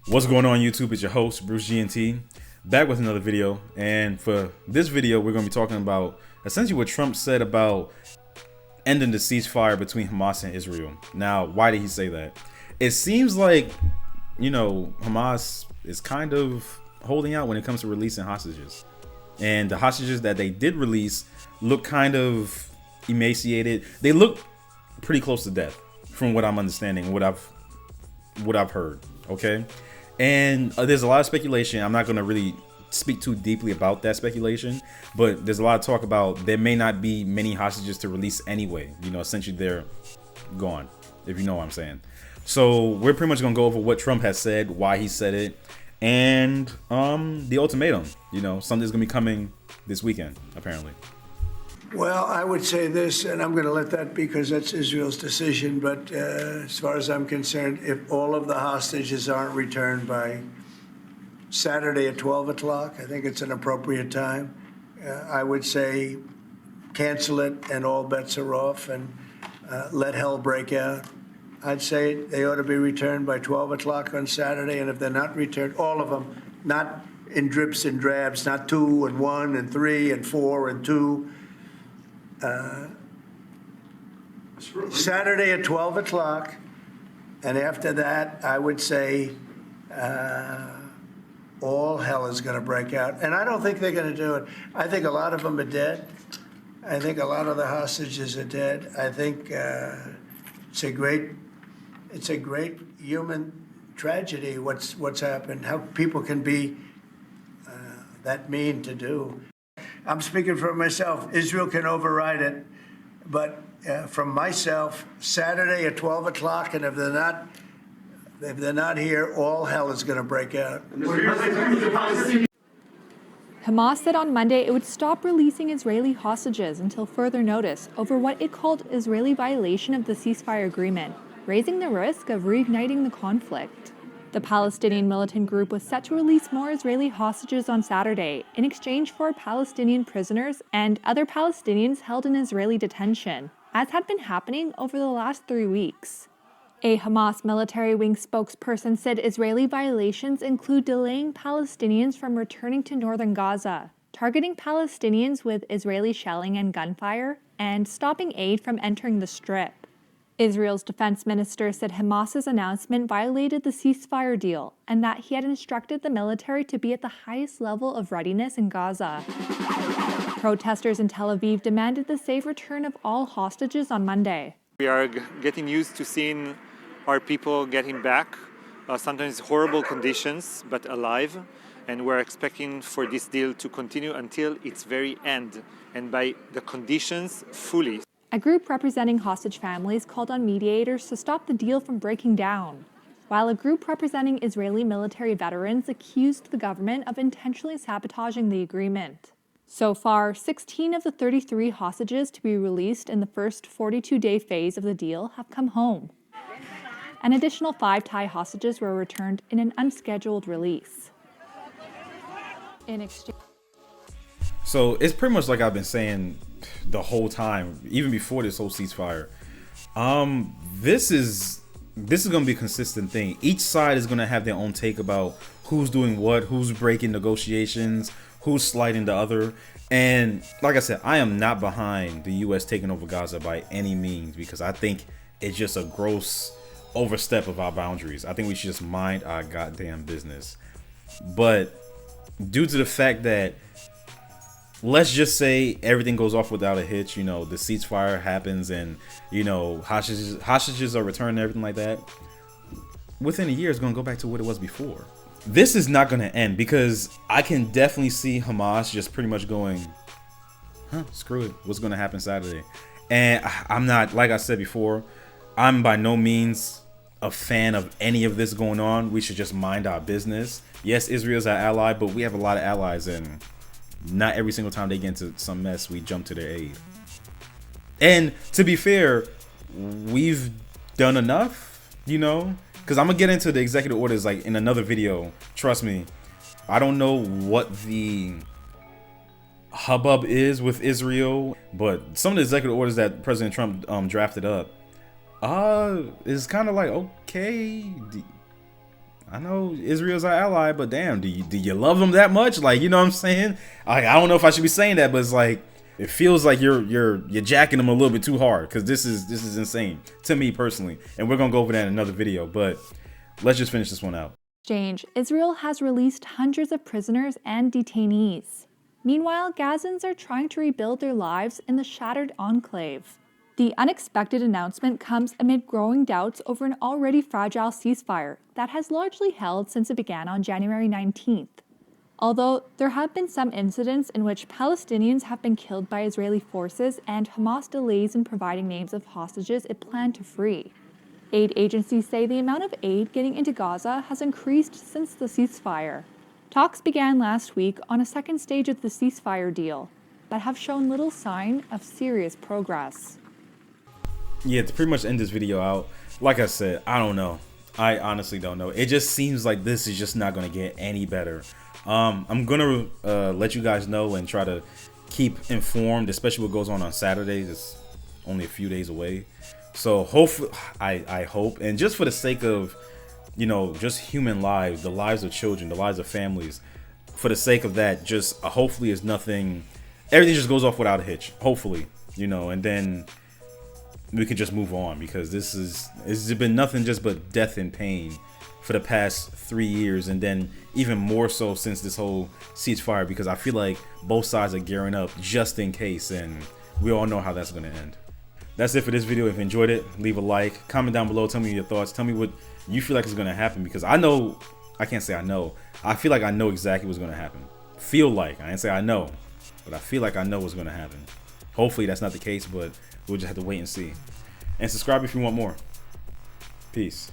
What's going on YouTube? It's your host Bruce GNT, back with another video. And for this video we're going to be talking about essentially what Trump said about ending the ceasefire between Hamas and Israel. Now, why did he say that? It seems like, you know, Hamas is kind of holding out when it comes to releasing hostages, and the hostages that they did release look kind of emaciated. They look pretty close to death from what I'm understanding, what I've heard. Okay. And there's a lot of speculation. I'm not going to really speak too deeply about that speculation, but there's a lot of talk about there may not be many hostages to release anyway. You know, essentially they're gone, if you know what I'm saying. So we're pretty much going to go over what Trump has said, why he said it, and the ultimatum. You know, something's going to be coming this weekend, apparently. Well, I would say this, and I'm going to let that because that's Israel's decision. But as far as I'm concerned, if all of the hostages aren't returned by Saturday at 12 o'clock, I think it's an appropriate time. I would say cancel it and all bets are off and let hell break out. I'd say they ought to be returned by 12 o'clock on Saturday. And if they're not returned, all of them, not in drips and drabs, not 2 and 1 and 3 and 4 and 2. Saturday at 12 o'clock, and after that, I would say all hell is going to break out. And I don't think they're going to do it. I think a lot of them are dead. I think a lot of the hostages are dead. I think it's a great human tragedy what's happened, how people can be that mean to do. I'm speaking for myself. Israel can override it, but from myself, Saturday at 12 o'clock, and if they're not here, all hell is going to break out. Hamas said on Monday it would stop releasing Israeli hostages until further notice over what it called Israeli violation of the ceasefire agreement, raising the risk of reigniting the conflict. The Palestinian militant group was set to release more Israeli hostages on Saturday in exchange for Palestinian prisoners and other Palestinians held in Israeli detention, as had been happening over the last 3 weeks. A Hamas military wing spokesperson said Israeli violations include delaying Palestinians from returning to northern Gaza, targeting Palestinians with Israeli shelling and gunfire, and stopping aid from entering the Strip. Israel's defense minister said Hamas's announcement violated the ceasefire deal and that he had instructed the military to be at the highest level of readiness in Gaza. Protesters in Tel Aviv demanded the safe return of all hostages on Monday. We are getting used to seeing our people getting back, sometimes horrible conditions, but alive. And we're expecting for this deal to continue until its very end, and by the conditions fully. A group representing hostage families called on mediators to stop the deal from breaking down, while a group representing Israeli military veterans accused the government of intentionally sabotaging the agreement. So far, 16 of the 33 hostages to be released in the first 42-day phase of the deal have come home. An additional 5 Thai hostages were returned in an unscheduled release. In exchange. So it's pretty much like I've been saying the whole time, even before this whole ceasefire. This is going to be a consistent thing. Each side is going to have their own take about who's doing what, who's breaking negotiations, who's sliding the other. And like I said, I am not behind the U.S. taking over Gaza by any means, because I think it's just a gross overstep of our boundaries. I think we should just mind our goddamn business. But due to the fact that, let's just say everything goes off without a hitch, you know, the ceasefire happens and, you know, hostages are returned and everything like that, within a year it's going to go back to what it was before. This is not going to end, because I can definitely see Hamas just pretty much going, screw it, what's going to happen Saturday? And I'm not, like I said before, I'm by no means a fan of any of this going on. We should just mind our business. Yes, Israel's our ally, but we have a lot of allies, and not every single time they get into some mess, we jump to their aid. And to be fair, we've done enough, you know, because I'm going to get into the executive orders like in another video. Trust me, I don't know what the hubbub is with Israel, but some of the executive orders that President Trump drafted up is kind of like, okay, I know Israel's our ally, but damn, do you love them that much? Like, you know what I'm saying? I don't know if I should be saying that, but it's like, it feels like you're jacking them a little bit too hard, because this is insane to me personally, and we're gonna go over that in another video. But let's just finish this one out. Exchange, Israel has released hundreds of prisoners and detainees. Meanwhile, Gazans are trying to rebuild their lives in the shattered enclave. The unexpected announcement comes amid growing doubts over an already fragile ceasefire that has largely held since it began on January 19th. Although there have been some incidents in which Palestinians have been killed by Israeli forces and Hamas delays in providing names of hostages it planned to free. Aid agencies say the amount of aid getting into Gaza has increased since the ceasefire. Talks began last week on a second stage of the ceasefire deal, but have shown little sign of serious progress. Yeah, to pretty much end this video out, like I said, I don't know. I honestly don't know. It just seems like this is just not going to get any better. I'm going to let you guys know and try to keep informed, especially what goes on Saturdays. It's only a few days away. So hopefully, I hope, and just for the sake of, you know, just human lives, the lives of children, the lives of families, for the sake of that, just hopefully is nothing, everything just goes off without a hitch, hopefully, you know, and then we can just move on, because it's been nothing just but death and pain for the past 3 years, and then even more so since this whole ceasefire, because I feel like both sides are gearing up just in case, and we all know how that's going to end. That's it for this video. If you enjoyed it, leave a like, comment down below, tell me your thoughts, tell me what you feel like is going to happen, because I can't say I know, I feel like I know exactly what's going to happen. Feel like, I didn't say I know, but I feel like I know what's going to happen. Hopefully that's not the case, but we'll just have to wait and see. And subscribe if you want more. Peace.